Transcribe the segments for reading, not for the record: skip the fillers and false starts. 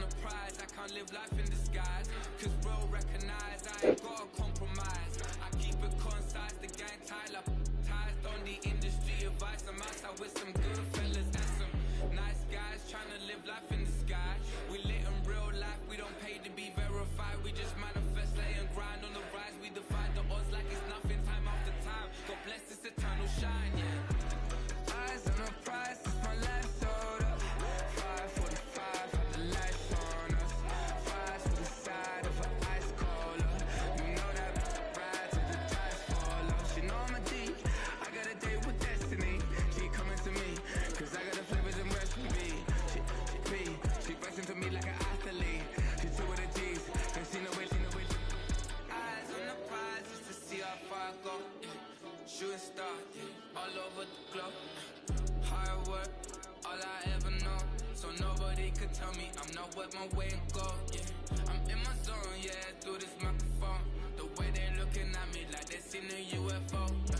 the prize, I can't live life in disguise. Cause bro, recognize I ain't gotta compromise. I keep it concise, the gang tied up. Ties on the industry advice. I'm outside with some good fellas and some nice guys trying to live life in the sky. We lit in real life, we don't pay to be verified. We just manifest, lay and grind on the rise. We defy the odds like it's nothing, time after time. God bless this eternal shine, yeah. Eyes on the prize, it's my life sold up. 5:45, had the lights on us. Fries to the side of an ice cola. You know that ride till the tires fall off. She know I'm a G, I got a date with destiny. She coming to me, cause I got the flavors and recipe. She flexing to me like an athlete. She two with the G's, and she know it. Eyes on the prize just to see how far I go, yeah. Shooting star, yeah, all over the globe. Hard work, all I ever know. So nobody could tell me I'm not what my way and go, yeah. I'm in my zone, yeah, through this microphone. The way they looking at me like they seen a UFO, yeah.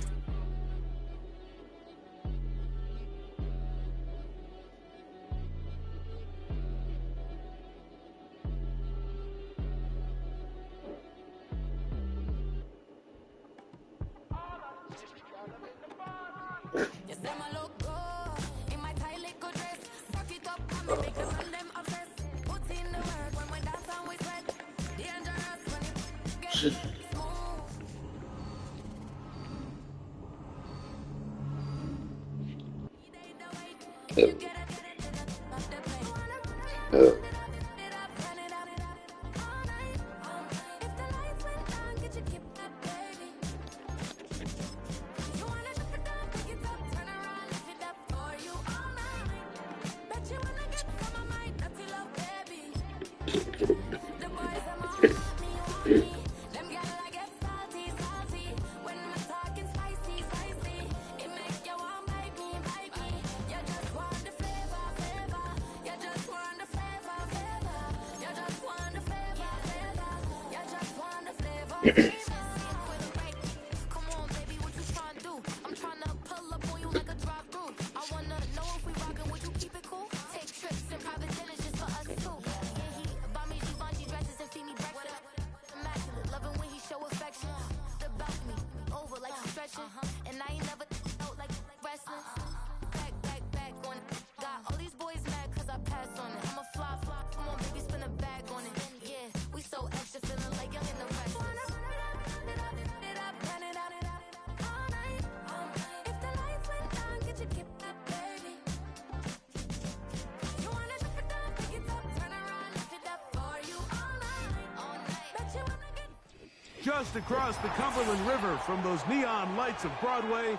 Just across the Cumberland River from those neon lights of Broadway,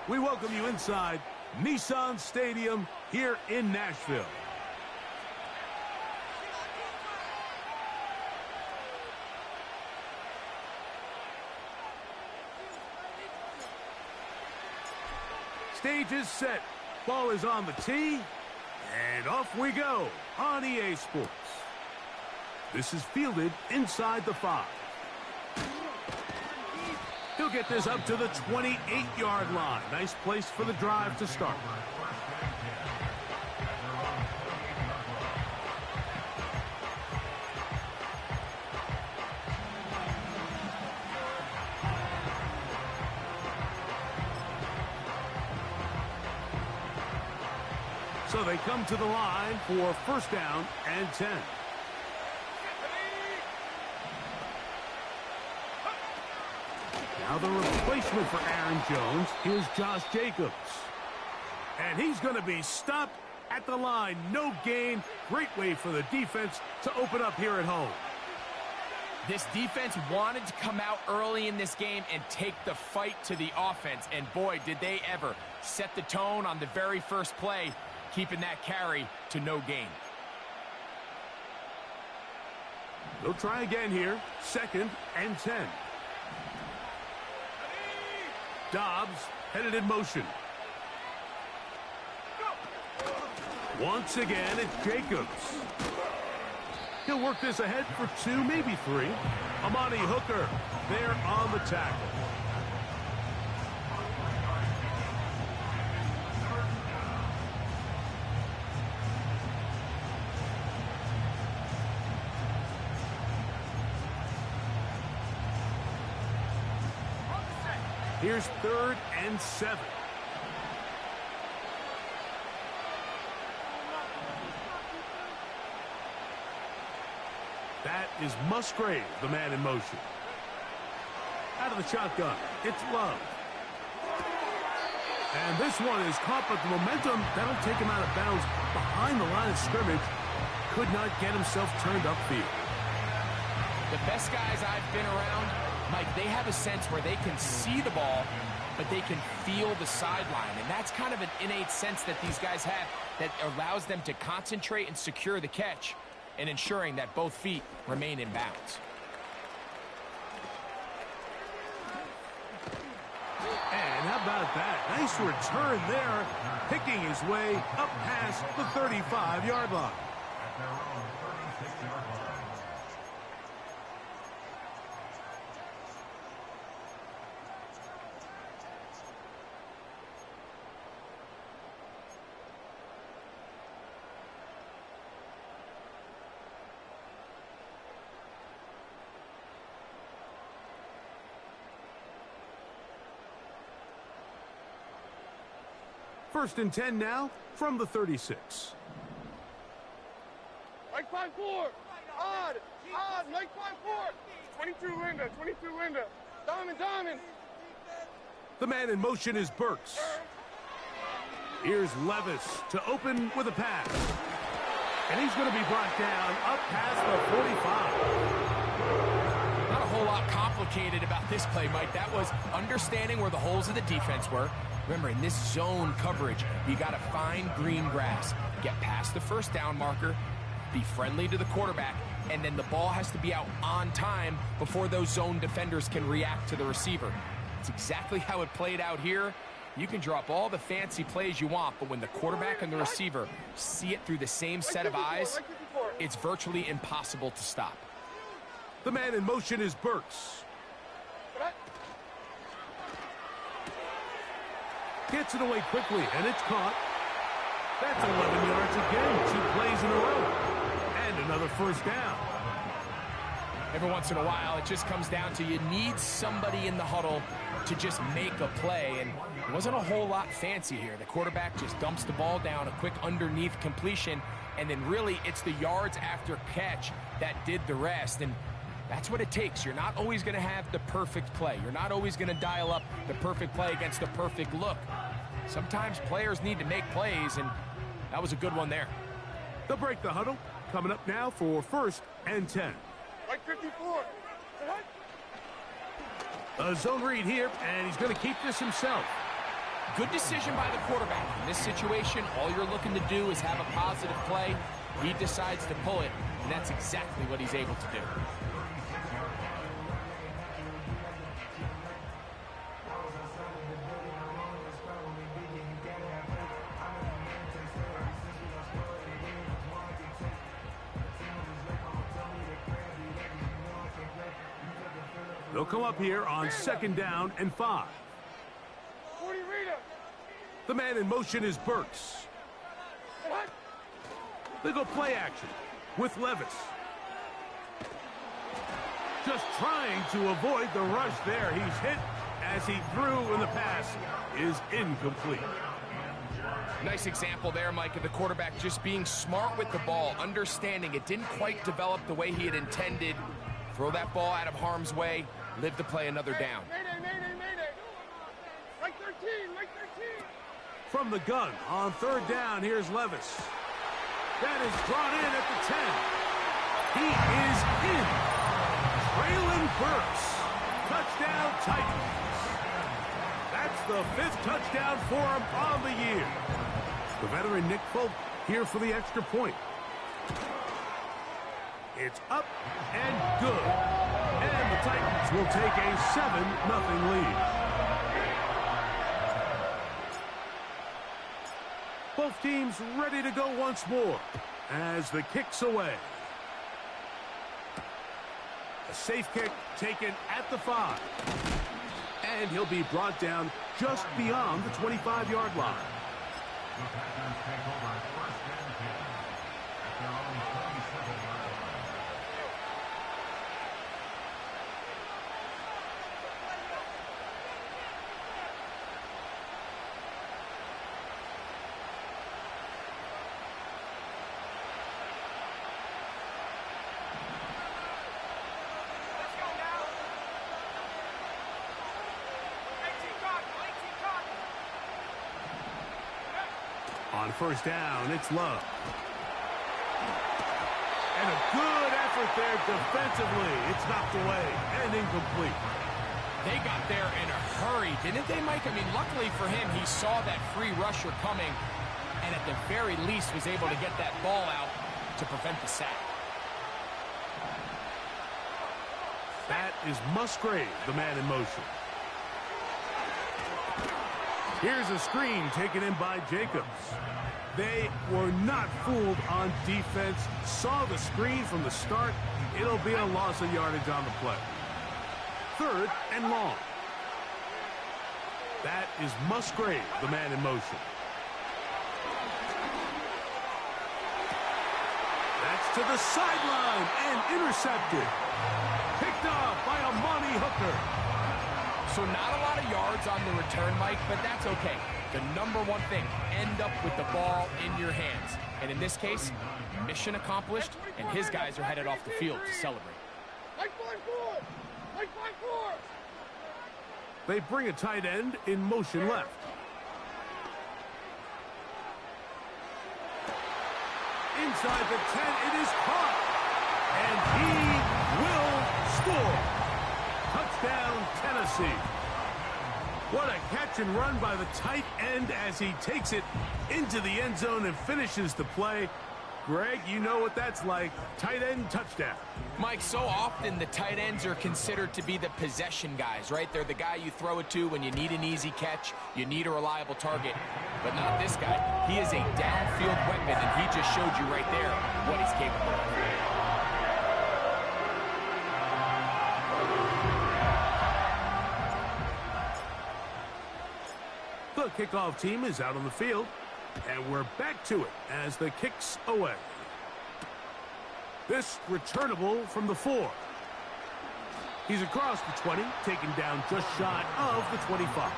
we welcome you inside Nissan Stadium here in Nashville. Stage is set, ball is on the tee, and off we go on EA Sports. This is fielded inside the 5. He'll get this up to the 28-yard line. Nice place for the drive to start. So they come to the line for first down and 10. Now the replacement for Aaron Jones is Josh Jacobs. And he's going to be stopped at the line. No gain. Great way for the defense to open up here at home. This defense wanted to come out early in this game and take the fight to the offense. And boy, did they ever set the tone on the very first play, keeping that carry to no gain. They'll try again here. Second and 10. Dobbs headed in motion. Once again, it's Jacobs. He'll work this ahead for 2, maybe 3. Amani Hooker there on the tackle. Here's 3rd and 7. That is Musgrave, the man in motion. Out of the shotgun, it's Love. And this one is caught, but the momentum, that'll take him out of bounds behind the line of scrimmage. Could not get himself turned upfield. The best guys I've been around, Mike, they have a sense where they can see the ball, but they can feel the sideline. And that's kind of an innate sense that these guys have that allows them to concentrate and secure the catch and ensuring that both feet remain in bounds. And how about that? Nice return there, picking his way up past the 35-yard line. First and 10 now from the 36. Mike 5-4. Odd. Mike 5-4. 22 Linda. Diamond. The man in motion is Burks. Here's Levis to open with a pass. And he's going to be brought down up past the 45. Not a whole lot complicated about this play, Mike. That was understanding where the holes of the defense were. Remember, in this zone coverage, you got to find green grass, get past the first down marker, be friendly to the quarterback, and then the ball has to be out on time before those zone defenders can react to the receiver. It's exactly how it played out here. You can drop all the fancy plays you want, but when the quarterback and the receiver see it through the same set of eyes, it's virtually impossible to stop. The man in motion is Burks. Gets it away quickly, and it's caught. That's 11 yards again. 2 plays in a row. And another first down. Every once in a while, it just comes down to you need somebody in the huddle to just make a play, and it wasn't a whole lot fancy here. The quarterback just dumps the ball down, a quick underneath completion, and then really it's the yards after catch that did the rest, and that's what it takes. You're not always going to have the perfect play. You're not always going to dial up the perfect play against the perfect look. Sometimes players need to make plays, and that was a good one there. They'll break the huddle. Coming up now for 1st and 10. Mike 54. A zone read here, and he's going to keep this himself. Good decision by the quarterback. In this situation, all you're looking to do is have a positive play. He decides to pull it, and that's exactly what he's able to do. They'll come up here on 2nd down and 5. The man in motion is Burks. They go play action with Levis. Just trying to avoid the rush there. He's hit as he threw, and the pass is incomplete. Nice example there, Mike, of the quarterback just being smart with the ball, understanding it didn't quite develop the way he had intended. Throw that ball out of harm's way, live to play another down. Mayday. Mike 13. From the gun on 3rd down, here's Levis. That is brought in at the 10. He is in. Traylon Burks. Touchdown Titans. That's the 5th touchdown for him on the year. The veteran Nick Folk here for the extra point. It's up and good. And the Titans will take a 7-0 lead. Both teams ready to go once more as the kick's away. A safe kick taken at the 5. And he'll be brought down just beyond the 25-yard line. On first down, it's Love. And a good effort there defensively. It's knocked away and incomplete. They got there in a hurry, didn't they, Mike? I mean, luckily for him, he saw that free rusher coming and at the very least was able to get that ball out to prevent the sack. That is Musgrave, the man in motion. Here's a screen taken in by Jacobs. They were not fooled on defense. Saw the screen from the start. It'll be a loss of yardage on the play. Third and long. That is Musgrave, the man in motion. That's to the sideline and intercepted. Picked up by Amani Hooker. So not a lot of yards on the return, Mike, but that's okay. The number one thing, end up with the ball in your hands. And in this case, mission accomplished, and his guys are headed off the field to celebrate. Mike 5-4! Mike 5-4! They bring a tight end in motion left. Inside the 10, it is caught. And he will score. Touchdown, Tennessee. What a catch and run by the tight end as he takes it into the end zone and finishes the play. Greg, you know what that's like. Tight end touchdown. Mike, so often the tight ends are considered to be the possession guys, right? They're the guy you throw it to when you need an easy catch, you need a reliable target. But not this guy. He is a downfield weapon, and he just showed you right there what he's capable of. The kickoff team is out on the field, and we're back to it as the kick's away. This returnable from the 4. He's across the 20, taken down just shy of the 25.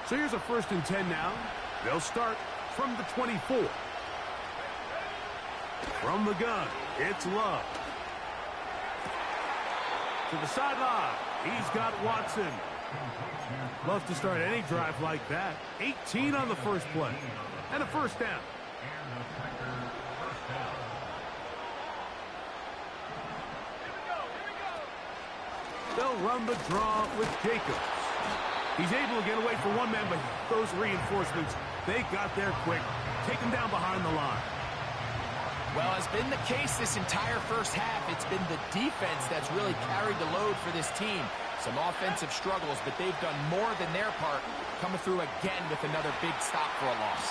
So here's a 1st and 10 now. They'll start from the 24. From the gun, it's Love. To the sideline, he's got Watson. Love to start any drive like that. 18 on the first play. And a 1st down. They'll run the draw with Jacobs. He's able to get away from one man, but those reinforcements, they got there quick. Take him down behind the line. Well, as been the case this entire first half, it's been the defense that's really carried the load for this team. Some offensive struggles, but they've done more than their part, coming through again with another big stop for a loss.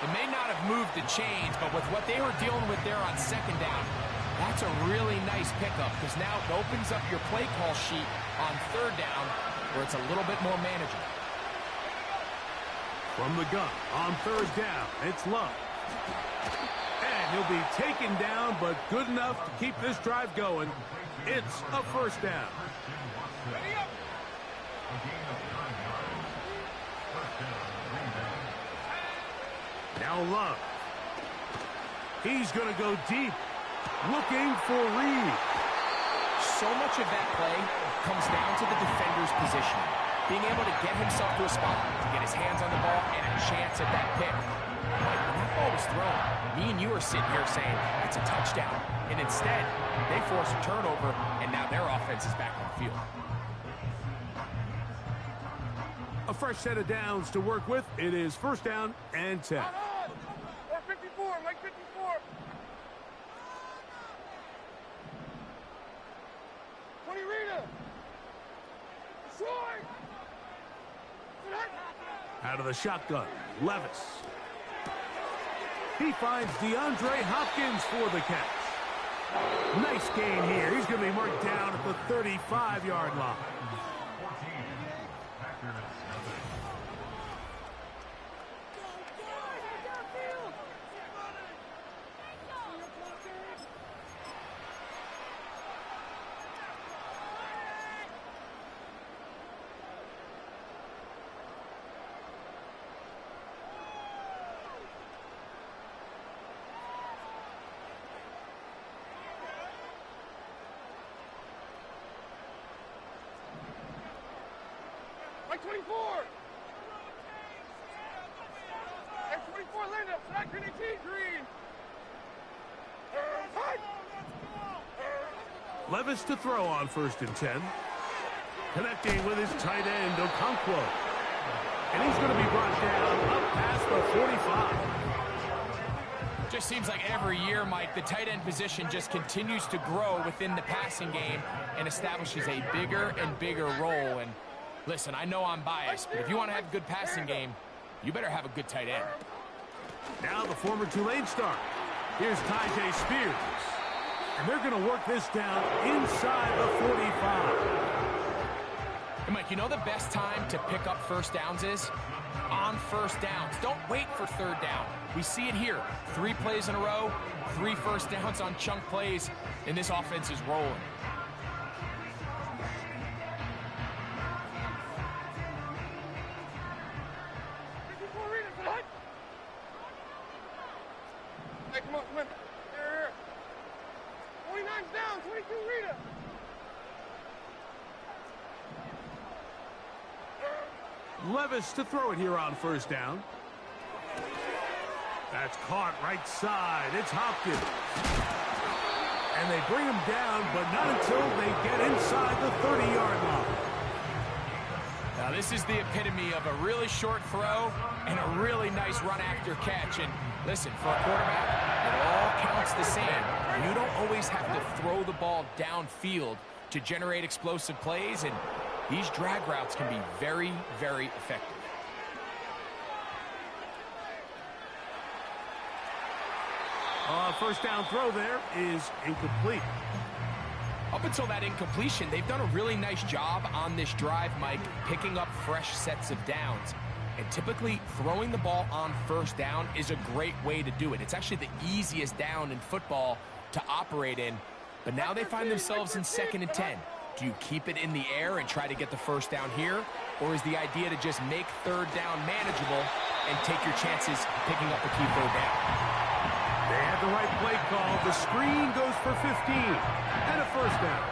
It may not have moved the chains, but with what they were dealing with there on 2nd down, that's a really nice pickup because now it opens up your play call sheet on 3rd down where it's a little bit more manageable. From the gun, on 3rd down, it's Love. And he'll be taken down, but good enough to keep this drive going. It's a 1st down. Now Love. He's going to go deep, looking for Reed. So much of that play comes down to the defender's positioning. Being able to get himself to a spot, to get his hands on the ball, and a chance at that pick. Like, when that ball was thrown, me and you are sitting here saying, it's a touchdown. And instead, they force a turnover, and now their offense is back on the field. A fresh set of downs to work with. It is 1st down and 10. Or 54, Mike 54. 20 Rita. Short. Out of the shotgun, Levis. He finds DeAndre Hopkins for the catch. Nice gain here. He's going to be marked down at the 35-yard line. Mike 24. F24, Linda. Sack green 18, green. Hut. Levis to throw on 1st and 10. Connecting with his tight end, Okonkwo. And he's going to be brought down up past the 45. Just seems like every year, Mike, the tight end position just continues to grow within the passing game and establishes a bigger and bigger role. And listen, I know I'm biased, but if you want to have a good passing game, you better have a good tight end. Now the former Tulane star. Here's Tyjae Spears. And they're going to work this down inside the 45. And Mike, you know the best time to pick up first downs is? On first downs. Don't wait for 3rd down. We see it here. 3 plays in a row, 3 first downs on chunk plays, and this offense is rolling. Hey, come on, come on. Here. 49's down, 22 Rita. Levis to throw it here on 1st down. That's caught right side. It's Hopkins. And they bring him down, but not until they get inside the 30-yard line. Now, this is the epitome of a really short throw and a really nice run after catch. And listen, for a quarterback, it all counts the same. You don't always have to throw the ball downfield to generate explosive plays, and these drag routes can be very, very effective. First down throw there is incomplete. Up until that incompletion, they've done a really nice job on this drive, Mike, picking up fresh sets of downs. And typically, throwing the ball on 1st down is a great way to do it. It's actually the easiest down in football to operate in. But now they find themselves in 2nd and 10. Do you keep it in the air and try to get the first down here? Or is the idea to just make 3rd down manageable and take your chances picking up a key 3rd down? They had the right play call. The screen goes for 15 and a first down.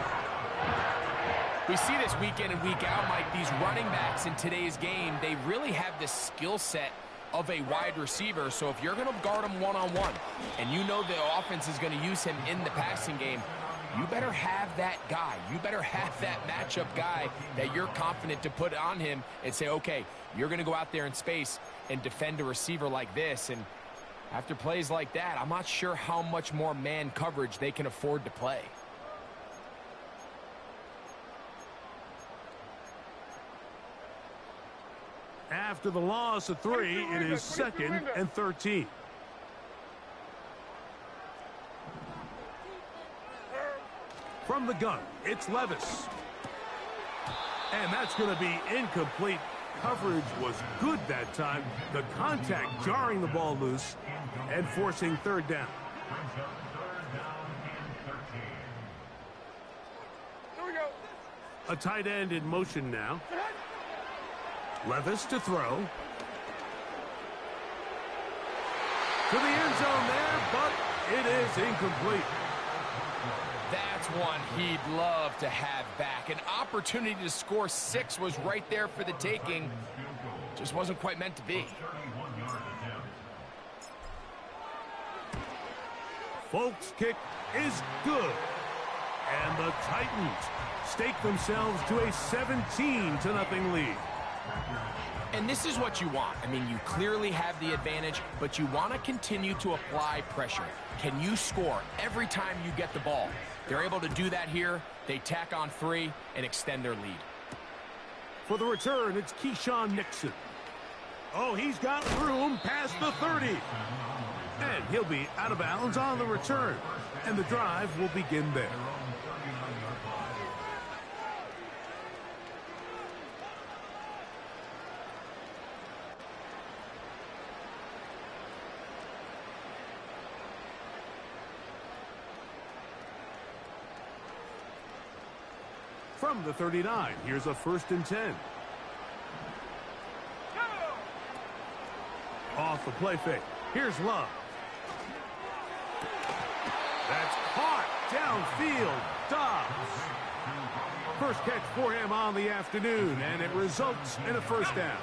We see this week in and week out, Mike. These running backs in today's game, they really have the skill set of a wide receiver. So if you're going to guard him one-on-one and you know the offense is going to use him in the passing game, you better have that guy. You better have that matchup guy that you're confident to put on him and say, okay, you're going to go out there in space and defend a receiver like this. And after plays like that, I'm not sure how much more man coverage they can afford to play. After the loss of 3, it is 2nd and 13. From the gun, it's Levis. And that's going to be incomplete. Coverage was good that time. The contact jarring the ball loose and forcing 3rd down. Here we go. A tight end in motion now. Levis to throw. To the end zone there, but it is incomplete. That's one he'd love to have back. An opportunity to score 6 was right there for the taking. Just wasn't quite meant to be. Folk's kick is good. And the Titans stake themselves to a 17-0 lead. And this is what you want. I mean, you clearly have the advantage, but you want to continue to apply pressure. Can you score every time you get the ball? They're able to do that here. They tack on 3 and extend their lead. For the return, it's Keyshawn Nixon. Oh, he's got room past the 30. And he'll be out of bounds on the return. And the drive will begin there. From the 39, here's a 1st and 10. Off the play fake. Here's Love. That's caught downfield. Dobbs. First catch for him on the afternoon, and it results in a first down.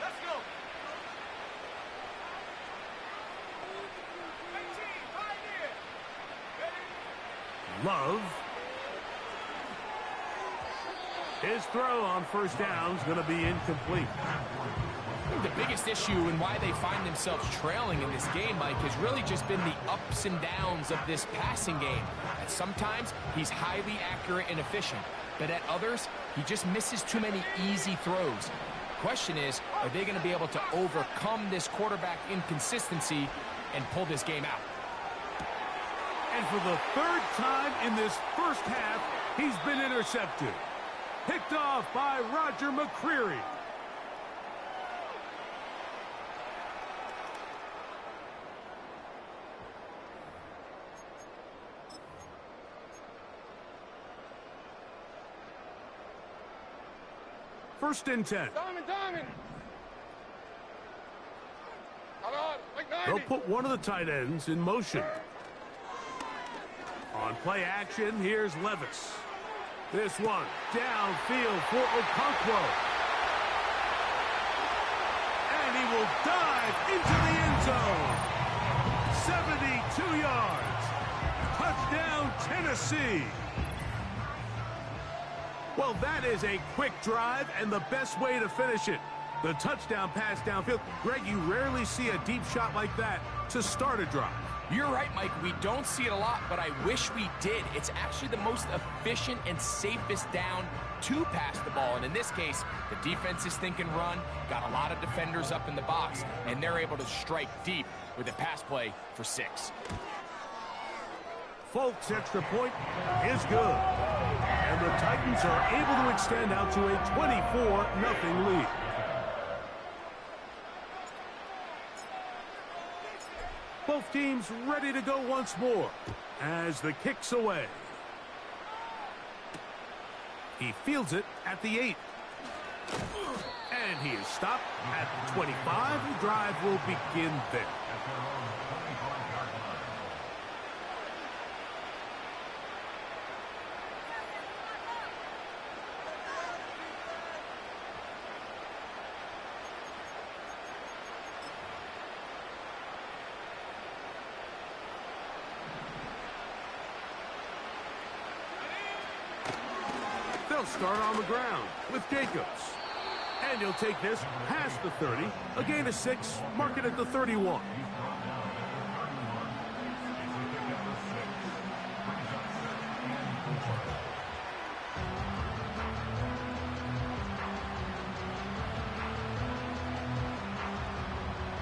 Let's go. Love. His throw on first down is going to be incomplete. I think the biggest issue and why they find themselves trailing in this game, Mike, has really just been the ups and downs of this passing game. And sometimes he's highly accurate and efficient, but at others, he just misses too many easy throws. Question is, are they going to be able to overcome this quarterback inconsistency and pull this game out? And for the third time in this first half, he's been intercepted. Picked off by Roger McCreary. First and 10. Diamond. Come on, like 90. They'll put one of the tight ends in motion. On play action, here's Levis. This one downfield for Okonkwo. And he will dive into the end zone. 72 yards. Touchdown, Tennessee. Well, that is a quick drive and the best way to finish it. The touchdown pass downfield. Greg, you rarely see a deep shot like that to start a drive. You're right, Mike. We don't see it a lot, but I wish we did. It's actually the most efficient and safest down to pass the ball. And in this case, the defense is thinking run, got a lot of defenders up in the box, and they're able to strike deep with a pass play for 6. Folks' extra point is good. And the Titans are able to extend out to a 24-0 lead. Both teams ready to go once more as the kick's away. He fields it at the 8. And he is stopped at the 25. The drive will begin there. They'll start on the ground with Jacobs. And he'll take this past the 30. A gain of 6. Mark it at the 31.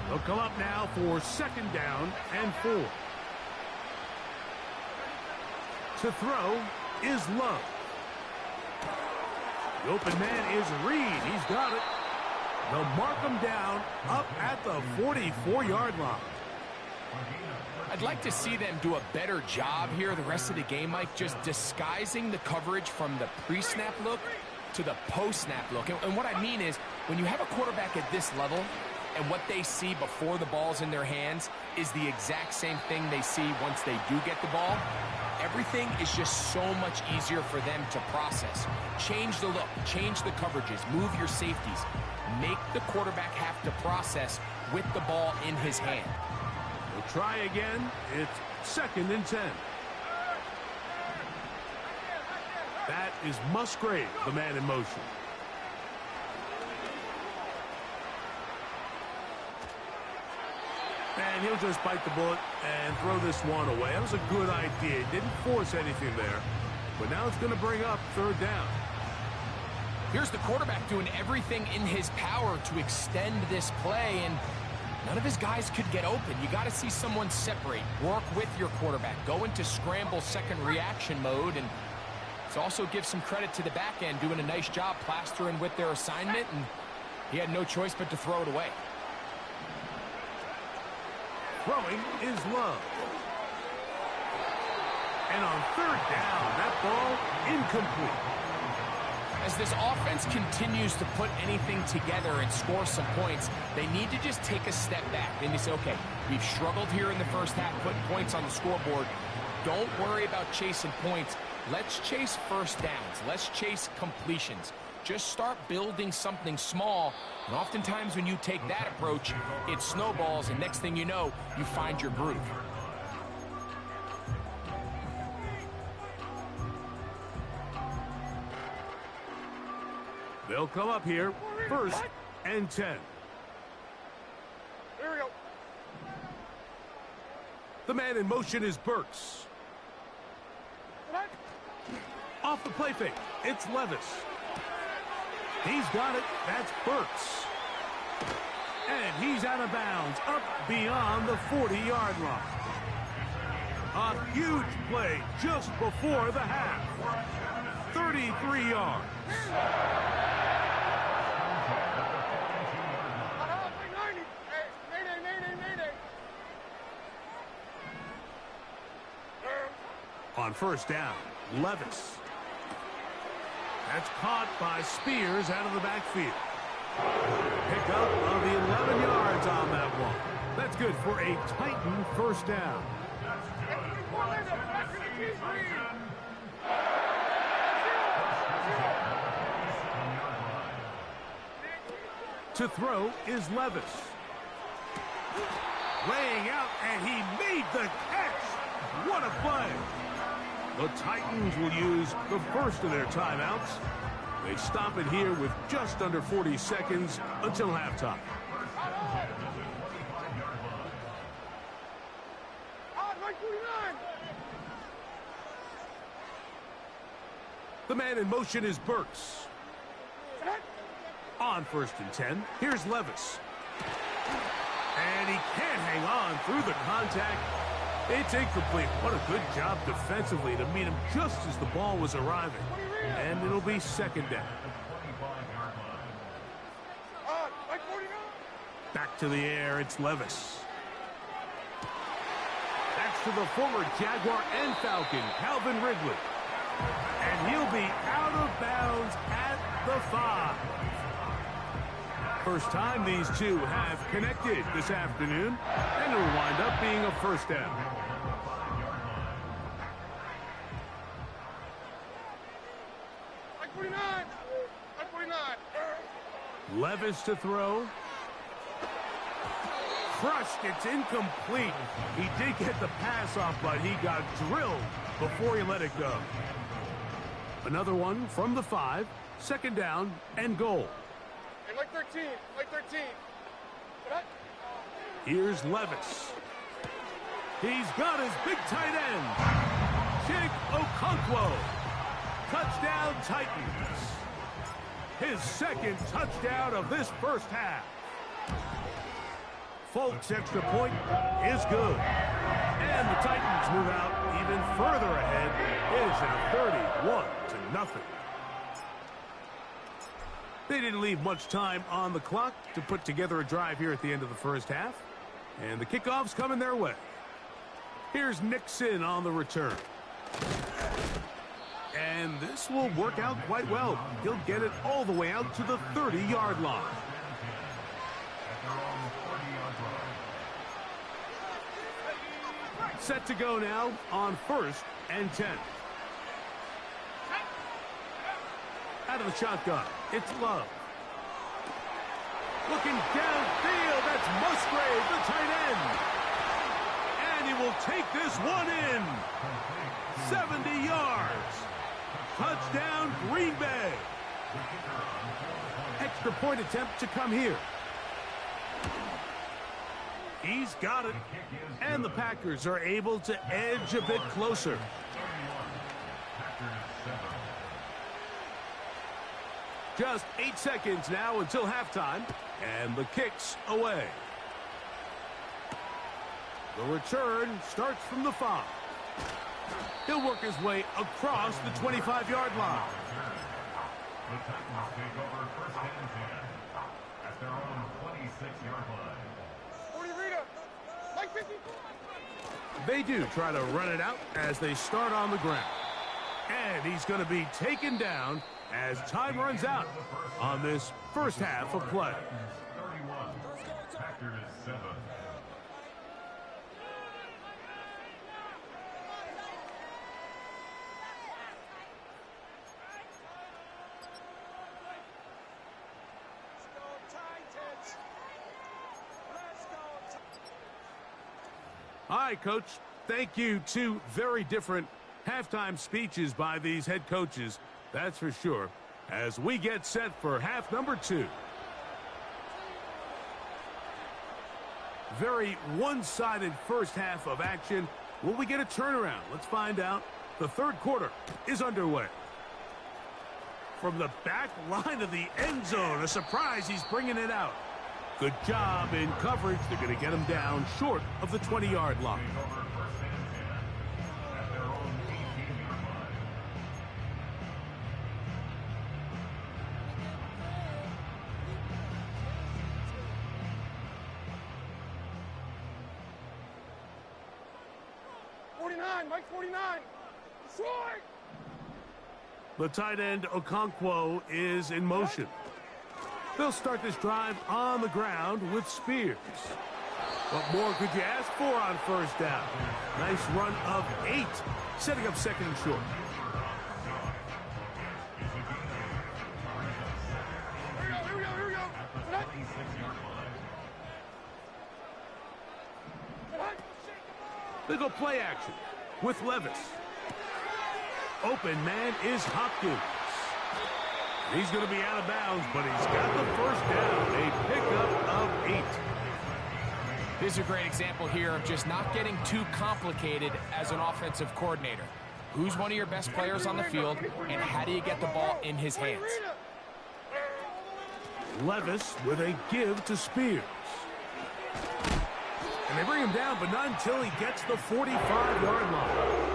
They'll come up now for second down and 4. To throw is Love. The open man is Reed. He's got it. They'll mark him down up at the 44-yard line. I'd like to see them do a better job here the rest of the game, Mike, just disguising the coverage from the pre-snap look to the post-snap look. And what I mean is, when you have a quarterback at this level and what they see before the ball's in their hands is the exact same thing they see once they do get the ball, everything is just so much easier for them to process. Change the look, change the coverages, move your safeties. Make the quarterback have to process with the ball in his hand. We'll try again. It's second and 10. That is Musgrave, the man in motion. And he'll just bite the bullet and throw this one away. That was a good idea. Didn't force anything there. But now it's going to bring up third down. Here's the quarterback doing everything in his power to extend this play, and none of his guys could get open. You got to see someone separate, work with your quarterback, go into scramble second reaction mode, and to also give some credit to the back end doing a nice job plastering with their assignment, and he had no choice but to throw it away. Throwing is Love. And on third down, that ball incomplete. As this offense continues to put anything together and score some points, they need to just take a step back. They need to say, okay, we've struggled here in the first half, putting points on the scoreboard. Don't worry about chasing points. Let's chase first downs. Let's chase completions. Just start building something small. And oftentimes when you take that approach, it snowballs, and next thing you know, you find your groove. They'll come up here, 1st and 10. Here we go. The man in motion is Burks. What? Off the play fake, it's Levis. He's got it, that's Burks. And he's out of bounds, up beyond the 40-yard line. A huge play just before the half. 33 yards. On 1st down, Levis. That's caught by Spears out of the backfield. Pickup of the 11 yards on that one. That's good for a Titan 1st down. To throw is Levis. Laying out, and he made the catch. What a play. The Titans will use the first of their timeouts. They stop it here with just under 40 seconds until halftime. The man in motion is Burks. On 1st and 10, here's Levis. And he can't hang on through the contact. It's incomplete. What a good job defensively to meet him just as the ball was arriving. And it'll be 2nd down. Back to the air, it's Levis. That's to the former Jaguar and Falcon, Calvin Ridley. And he'll be out of bounds at the 5. First time these two have connected this afternoon, and it'll wind up being a 1st down. Levis to throw. Crushed, it's incomplete. He did get the pass off, but he got drilled before he let it go. Another one from the 5, 2nd down and goal. And like 13. Here's Levis. He's got his big tight end. Chig Okonkwo. Touchdown Titans. His 2nd touchdown of this first half. Folks' extra point is good. And the Titans move out even further ahead. It is now 31-0. They didn't leave much time on the clock to put together a drive here at the end of the first half. And the kickoff's coming their way. Here's Nixon on the return. And this will work out quite well. He'll get it all the way out to the 30-yard line. Set to go now on 1st and 10. Out of the shotgun, it's Love. Looking downfield, that's Musgrave, the tight end. And he will take this one in. 70 yards. Touchdown, Green Bay. Extra point attempt to come here. He's got it. And the Packers are able to edge a bit closer. Just 8 seconds now until halftime. And the kick's away. The return starts from the 5. He'll work his way across the 25-yard line. The Titans take over 1st and 10 at their own 26-yard line. They do try to run it out as they start on the ground. And he's going to be taken down as time runs out on this first half of play. 31. Packers 7. All right, Coach. Thank you. Two very different halftime speeches by these head coaches, that's for sure, as we get set for half number 2. Very one-sided first half of action. Will we get a turnaround? Let's find out. The third quarter is underway. From the back line of the end zone, a surprise, he's bringing it out. Good job in coverage. They're going to get him down short of the 20-yard line. At their own 18-yard line. Mike 49. Short. The tight end, Okonkwo, is in motion. They'll start this drive on the ground with Spears. What more could you ask for on first down? Nice run of 8, setting up second and short. Here we go. They go play action with Levis. Open man is Hopkins. He's going to be out of bounds, but he's got the first down. A pickup of 8. This is a great example here of just not getting too complicated as an offensive coordinator. Who's one of your best players on the field, and how do you get the ball in his hands? Levis with a give to Spears. And they bring him down, but not until he gets the 45-yard line.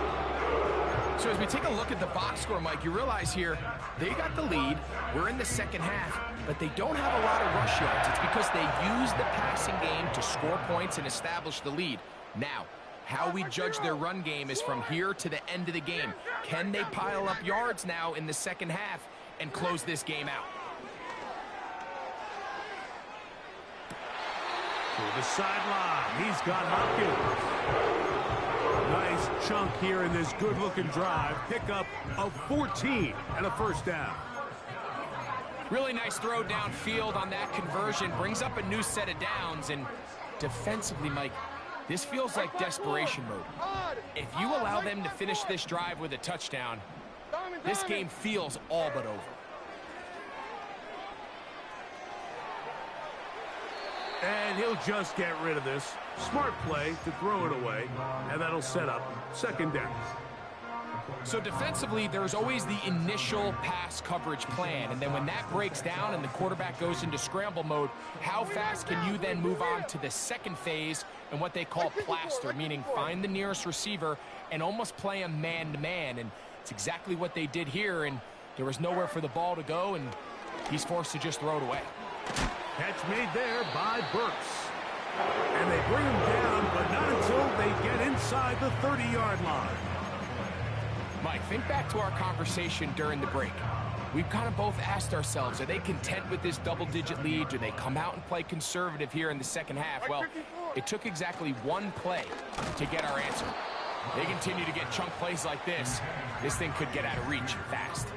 So as we take a look at the box score, Mike, you realize here they got the lead. We're in the second half, but they don't have a lot of rush yards. It's because they use the passing game to score points and establish the lead. Now, how we judge their run game is from here to the end of the game. Can they pile up yards now in the second half and close this game out? To the sideline, he's got Hopkins. Nice chunk here in this good-looking drive. Pickup of 14 and a first down. Really nice throw downfield on that conversion. Brings up a new set of downs. And defensively, Mike, this feels like desperation mode. If you allow them to finish this drive with a touchdown, this game feels all but over. And he'll just get rid of this. Smart play to throw it away, and that'll set up second down. So defensively, there's always the initial pass coverage plan, and then when that breaks down and the quarterback goes into scramble mode, how fast can you then move on to the second phase and what they call plaster, meaning find the nearest receiver and almost play him man-to-man, and it's exactly what they did here, and there was nowhere for the ball to go, and he's forced to just throw it away. Catch made there by Burks. And they bring him down, but not until they get inside the 30-yard line. Mike, think back to our conversation during the break. We've kind of both asked ourselves, are they content with this double-digit lead? Do they come out and play conservative here in the second half? Well, it took exactly one play to get our answer. They continue to get chunk plays like this. This thing could get out of reach fast.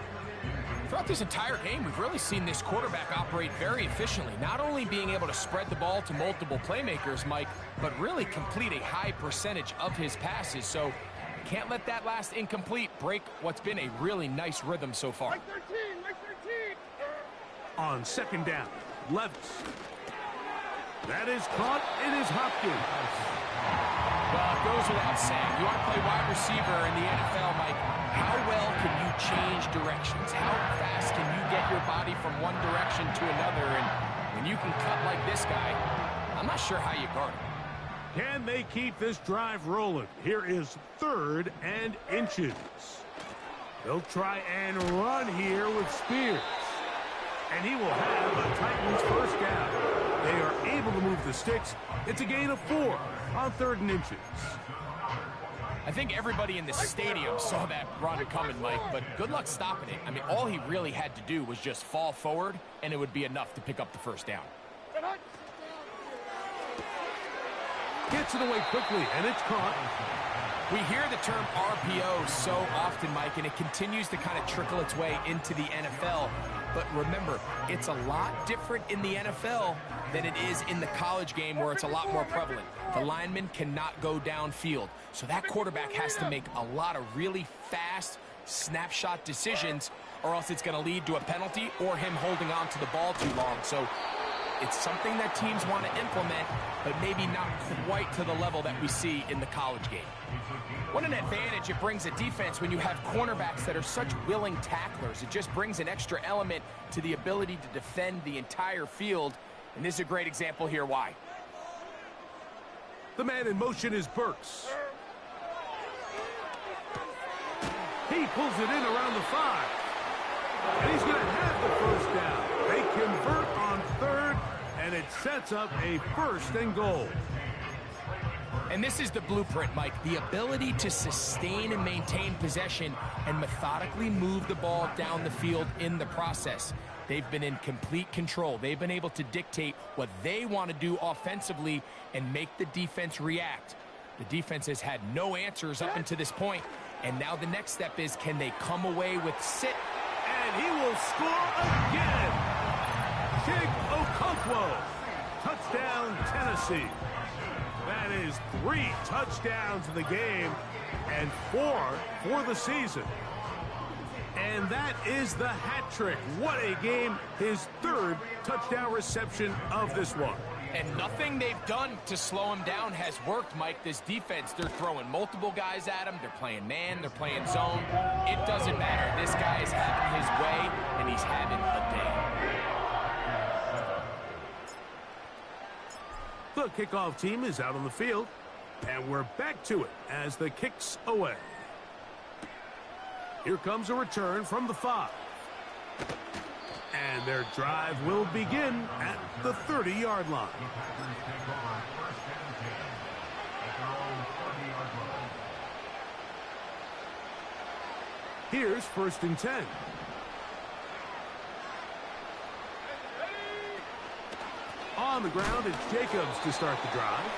Throughout this entire game, we've really seen this quarterback operate very efficiently, not only being able to spread the ball to multiple playmakers, Mike, but really complete a high percentage of his passes. So can't let that last incomplete break what's been a really nice rhythm so far. Mike 13. On second down, Levis. That is caught. It is Hopkins. Well, it goes without saying. You want to play wide receiver in the NFL, Mike, how well can you change directions? How fast can you get your body from one direction to another? And when you can cut like this guy, I'm not sure how you guard him. Can they keep this drive rolling? Here is 3rd and inches. They'll try and run here with Spears. And he will have a Titans first down. They are able to move the sticks. It's a gain of 4 on 3rd and inches. I think everybody in the stadium saw that run coming, Mike, but good luck stopping it. I mean, all he really had to do was just fall forward, and it would be enough to pick up the first down. Gets it away quickly, and it's caught. We hear the term RPO so often, Mike, and it continues to kind of trickle its way into the NFL. But remember, it's a lot different in the NFL than it is in the college game where it's a lot more prevalent. The lineman cannot go downfield. So that quarterback has to make a lot of really fast snapshot decisions, or else it's going to lead to a penalty or him holding on to the ball too long. So it's something that teams want to implement, but maybe not quite to the level that we see in the college game. What an advantage it brings a defense when you have cornerbacks that are such willing tacklers. It just brings an extra element to the ability to defend the entire field, and this is a great example here why. The man in motion is Burks. He pulls it in around the 5. And he's going to have the first down. They convert on third, and it sets up a 1st and goal. And this is the blueprint, Mike. The ability to sustain and maintain possession and methodically move the ball down the field in the process. They've been in complete control. They've been able to dictate what they want to do offensively and make the defense react. The defense has had no answers up until this point, and now the next step is, can they come away with sit? And he will score again. Chig Okonkwo. Touchdown, Tennessee. That is 3 touchdowns in the game and 4 for the season. And that is the hat trick. What a game. His 3rd touchdown reception of this one. And nothing they've done to slow him down has worked, Mike. This defense, they're throwing multiple guys at him. They're playing man. They're playing zone. It doesn't matter. This guy is having his way, and he's having a day. The kickoff team is out on the field, and we're back to it as the kick's away. Here comes a return from the 5. And their drive will begin at the 30-yard line. Here's 1st and 10. On the ground, it's Jacobs to start the drive.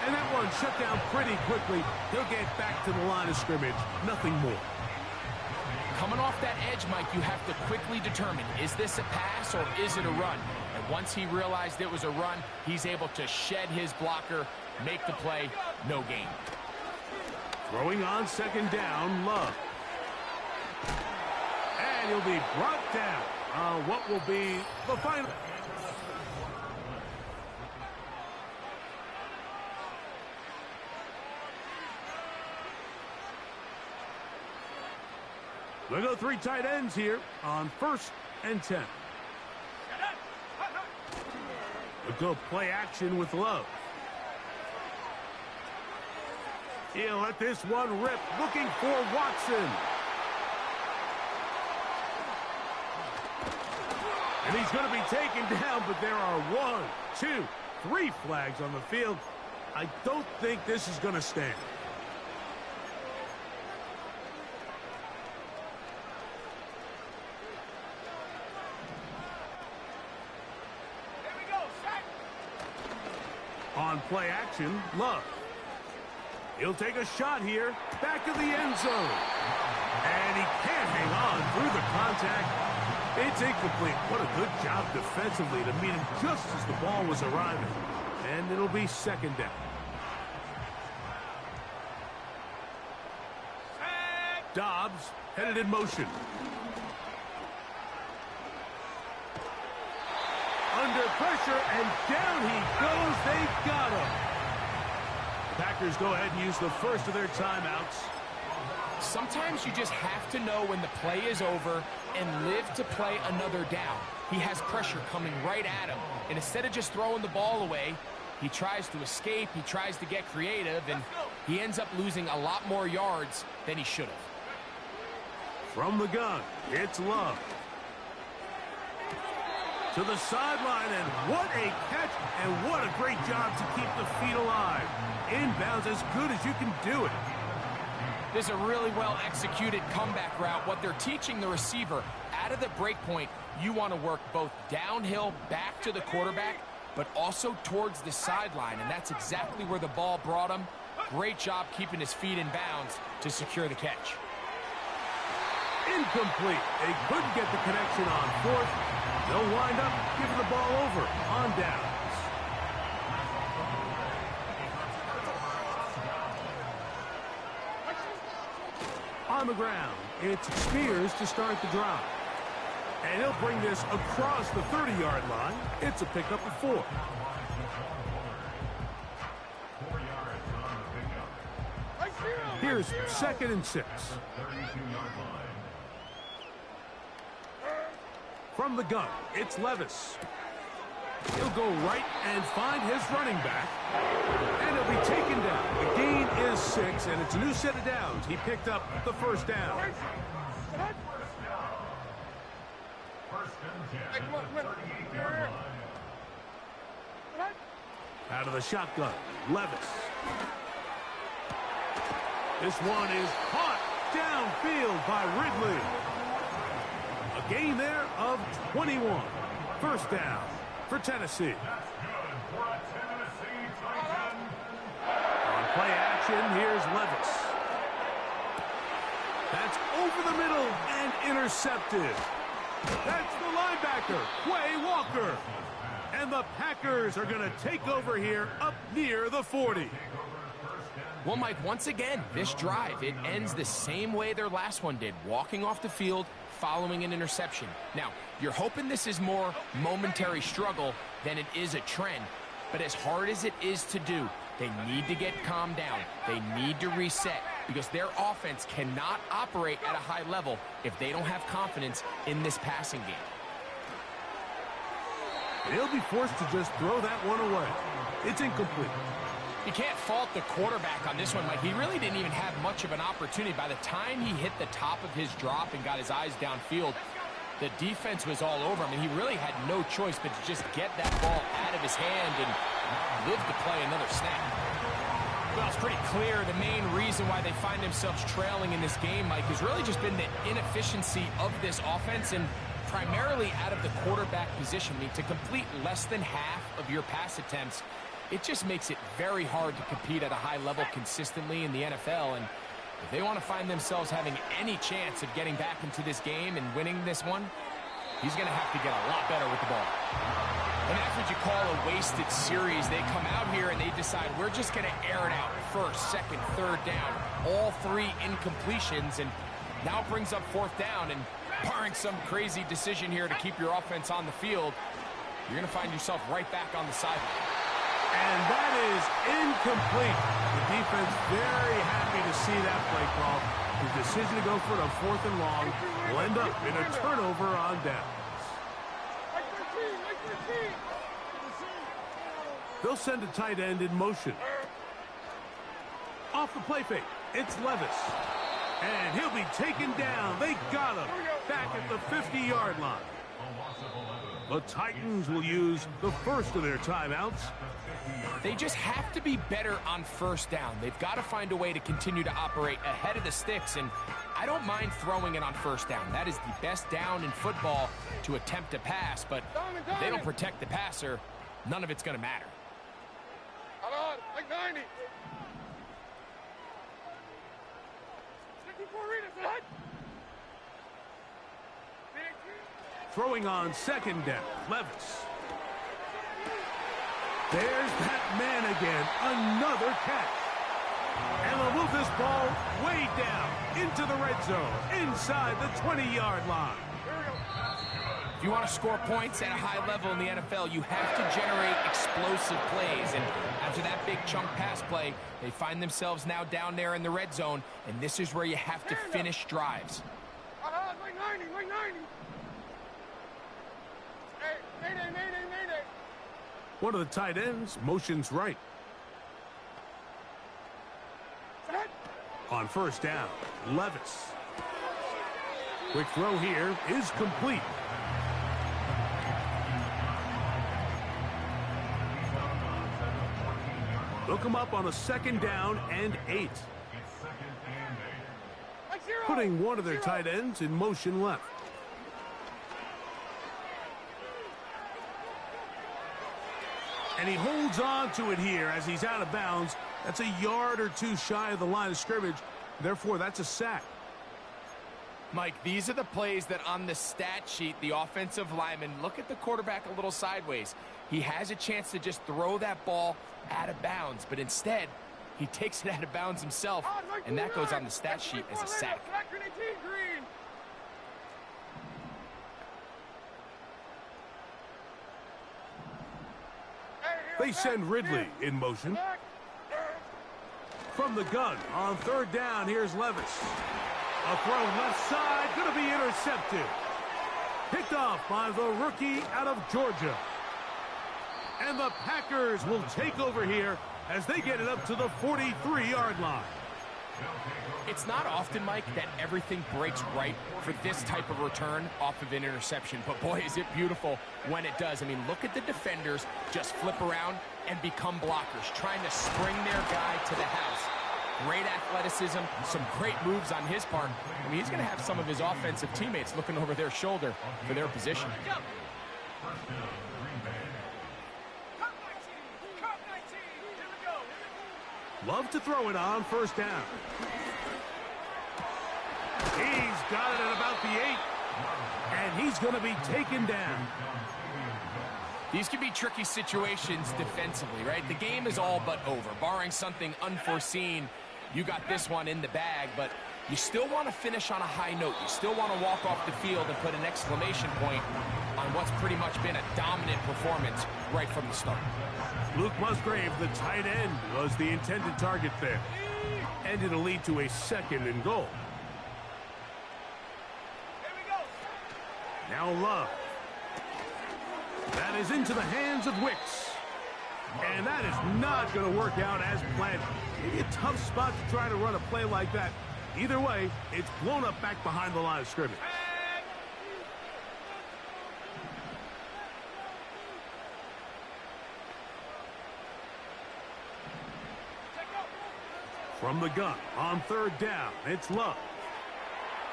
And that one shut down pretty quickly. He'll get back to the line of scrimmage. Nothing more. Coming off that edge, Mike, you have to quickly determine, is this a pass or is it a run? And once he realized it was a run, he's able to shed his blocker, make the play, no gain. Throwing on 2nd down, Love. And he'll be brought down. What will be the final? We'll go 3 tight ends here on 1st and 10. We'll go play action with Love. He'll let this one rip, looking for Watson. And he's going to be taken down, but there are 1, 2, 3 flags on the field. I don't think this is going to stand. On play action, Love. He'll take a shot here, back of the end zone. And he can't hang on through the contact. It's incomplete. What a good job defensively to meet him just as the ball was arriving. And it'll be 2nd down. Dobbs headed in motion. Under pressure, and down he goes. They've got him. The Packers go ahead and use the first of their timeouts. Sometimes you just have to know when the play is over and live to play another down. He has pressure coming right at him, and instead of just throwing the ball away, he tries to escape, he tries to get creative, and he ends up losing a lot more yards than he should have. From the gun, it's Love. To the sideline, and what a catch, and what a great job to keep the feet alive. Inbounds as good as you can do it. This is a really well-executed comeback route. What they're teaching the receiver, out of the break point, you want to work both downhill back to the quarterback, but also towards the sideline, and that's exactly where the ball brought him. Great job keeping his feet in bounds to secure the catch. Incomplete. They couldn't get the connection on fourth. They'll wind up giving the ball over on downs. On the ground, it's Spears to start the drive. And he'll bring this across the 30-yard line. It's a pickup of 4. 4 yards on the pickup. Here's 2nd and 6. 32-yard line. From the gun, it's Levis. He'll go right and find his running back. And he'll be taken down. The gain is 6, and it's a new set of downs. He picked up the first down. First and 10 Hey, come on, at come the on. 38-yard line. Out of the shotgun, Levis. This one is caught downfield by Ridley. A gain there of 21. First down for Tennessee. That's good for a Tennessee Titan. On play action, here's Levis. That's over the middle and intercepted. That's the linebacker, Quay Walker. And the Packers are going to take over here up near the 40. Well, Mike, once again, this drive, it ends the same way their last one did, walking off the field, following an interception. Now, you're hoping this is more momentary struggle than it is a trend, but as hard as it is to do, they need to get calmed down. They need to reset because their offense cannot operate at a high level if they don't have confidence in this passing game. They'll be forced to just throw that one away. It's incomplete. You can't fault the quarterback on this one, Mike. He really didn't even have much of an opportunity. By the time he hit the top of his drop and got his eyes downfield, the defense was all over him, and he really had no choice but to just get that ball out of his hand and live to play another snap. Well, it's pretty clear the main reason why they find themselves trailing in this game, Mike, has really just been the inefficiency of this offense and primarily out of the quarterback position. I mean, to complete less than half of your pass attempts, it just makes it very hard to compete at a high level consistently in the NFL. And if they want to find themselves having any chance of getting back into this game and winning this one, he's going to have to get a lot better with the ball. And that's what you call a wasted series. They come out here and they decide we're just going to air it out first, second, third down. All 3 incompletions, and now it brings up 4th down. And barring some crazy decision here to keep your offense on the field, you're going to find yourself right back on the sideline. And that is incomplete. The defense very happy to see that play call. The decision to go for it on 4th and long will end up in a turnover on downs. They'll send a tight end in motion. Off the play fake, it's Levis. And he'll be taken down. They got him back at the 50-yard line. The Titans will use the first of their timeouts. They just have to be better on first down. They've got to find a way to continue to operate ahead of the sticks, and I don't mind throwing it on first down. That is the best down in football to attempt a pass, but if they don't protect the passer, none of it's going to matter. Hold on, like 90. 64 readers, right? Throwing on 2nd down, Levis. There's that man again, another catch. And they'll move this ball way down into the red zone, inside the 20-yard line. If you want to score points at a high level in the NFL, you have to generate explosive plays. And after that big chunk pass play, they find themselves now down there in the red zone, and this is where you have to finish drives. Like 90, like 90. Hey, mayday. One of the tight ends motions right. Set. On first down, Levis. Quick throw here is complete. They'll come up on a 2nd down and 8. It's 2nd and 8. putting one of their tight ends in motion left. And he holds on to it here as he's out of bounds. That's a yard or two shy of the line of scrimmage. Therefore, that's a sack. Mike, these are the plays that on the stat sheet, the offensive lineman, look at the quarterback a little sideways. He has a chance to just throw that ball out of bounds, but instead, he takes it out of bounds himself, and that goes on the stat sheet as a sack. They send Ridley in motion. From the gun on third down, here's Levis. A throw left side, going to be intercepted. Picked off by the rookie out of Georgia. And the Packers will take over here as they get it up to the 43-yard line. It's not often, Mike, that everything breaks right for this type of return off of an interception. But, boy, is it beautiful when it does. I mean, look at the defenders just flip around and become blockers, trying to spring their guy to the house. Great athleticism, some great moves on his part. I mean, he's going to have some of his offensive teammates looking over their shoulder for their position. Love to throw it on first down. He's got it at about the 8. And he's going to be taken down. These can be tricky situations defensively, right? The game is all but over. Barring something unforeseen, you got this one in the bag, but you still want to finish on a high note. You still want to walk off the field and put an exclamation point on what's pretty much been a dominant performance right from the start. Luke Musgrave, the tight end, was the intended target there. And it'll lead to a 2nd and goal. Now Love. That is into the hands of Wicks. And that is not going to work out as planned. Maybe a tough spot to try to run a play like that. Either way, it's blown up back behind the line of scrimmage. From the gun on third down, it's Love.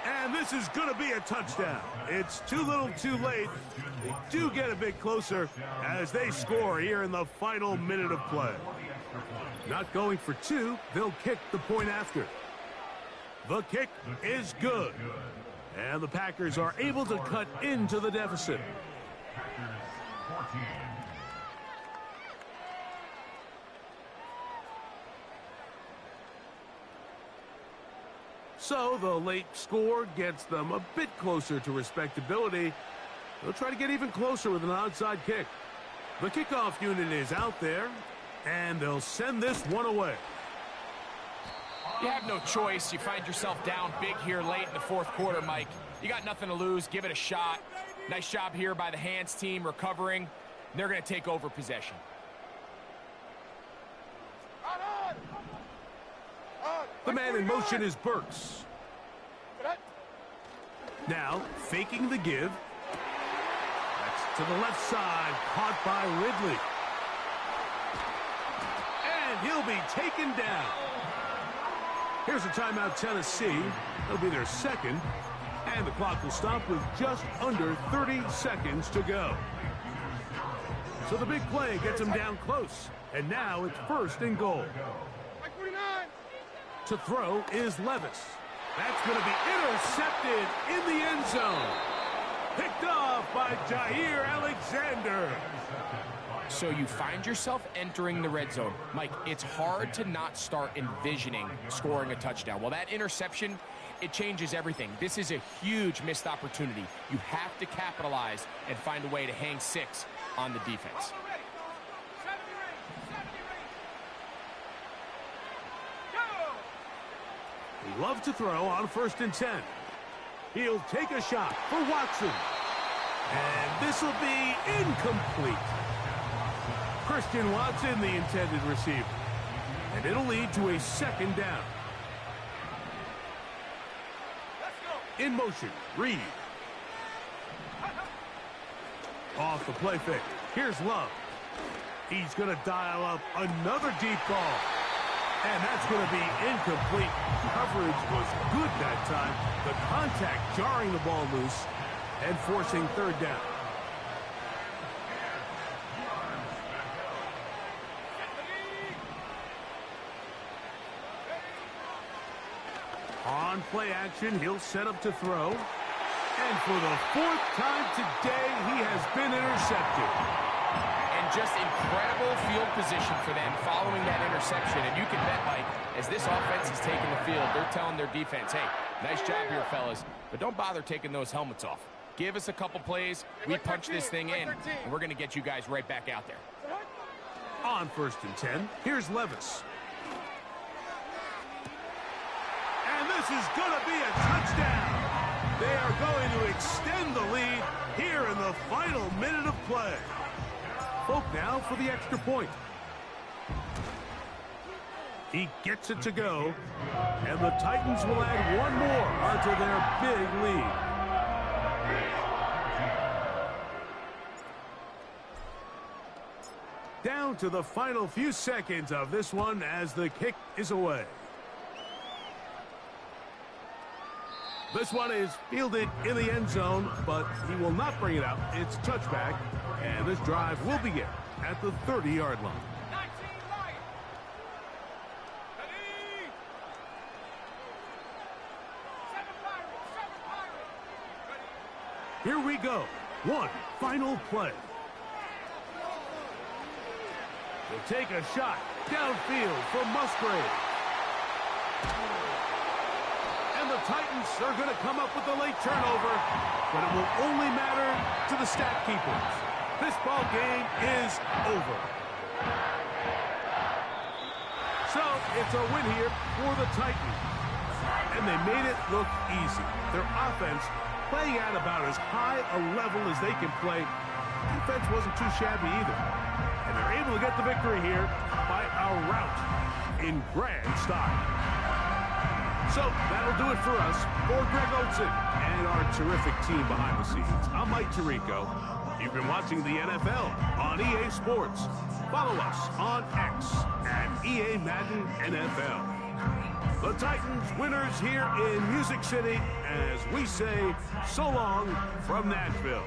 And this is going to be a touchdown. It's too little too late. They do get a bit closer as they score here in the final minute of play. Not going for 2, they'll kick the point after. The kick is good. And the Packers are able to cut into the deficit. So the late score gets them a bit closer to respectability. They'll try to get even closer with an onside kick. The kickoff unit is out there, and they'll send this one away. You have no choice. You find yourself down big here late in the fourth quarter, Mike. You got nothing to lose. Give it a shot. Nice job here by the hands team recovering. They're going to take over possession. The man in motion is Burks. Now, faking the give. That's to the left side, caught by Ridley. And he'll be taken down. Here's a timeout, Tennessee. It'll be their 2nd. And the clock will stop with just under 30 seconds to go. So the big play gets them down close. And now it's 1st and goal. To throw is Levis. That's going to be intercepted in the end zone. Picked off by Jair Alexander. So you find yourself entering the red zone. Mike, it's hard to not start envisioning scoring a touchdown. Well, that interception, it changes everything. This is a huge missed opportunity. You have to capitalize and find a way to hang 6 on the defense. Love to throw on 1st and 10. He'll take a shot for Watson. And this will be incomplete. Christian Watson, the intended receiver. And it'll lead to a 2nd down. In motion, Reed. Off the play fake. Here's Love. He's going to dial up another deep ball. And that's going to be incomplete. Coverage was good that time. The contact jarring the ball loose and forcing third down. On play action, he'll set up to throw. And for the fourth time today, he has been intercepted. And just incredible field position for them following that interception. And you can bet, Mike, as this offense is taking the field, they're telling their defense, hey, nice job here, fellas, but don't bother taking those helmets off. Give us a couple plays, we punch this thing in, and we're going to get you guys right back out there. On 1st and 10, here's Levis. And this is going to be a touchdown. They are going to extend the lead here in the final minute of play. Folk now for the extra point. He gets it to go, and the Titans will add one more onto their big lead. Down to the final few seconds of this one as the kick is away. This one is fielded in the end zone, but he will not bring it out. It's a touchback, and this drive will begin at the 30-yard line. Here we go. One final play. He'll take a shot downfield for Musgrave. And the Titans are going to come up with a late turnover, but it will only matter to the stat keepers. This ball game is over. So it's a win here for the Titans. And they made it look easy. Their offense playing at about as high a level as they can play. Defense wasn't too shabby either. And they're able to get the victory here by a rout in grand style. So that'll do it for us. For Greg Olsen and our terrific team behind the scenes, I'm Mike Tirico. You've been watching the NFL on EA Sports. Follow us on X at EA Madden NFL. The Titans winners here in Music City as we say so long from Nashville.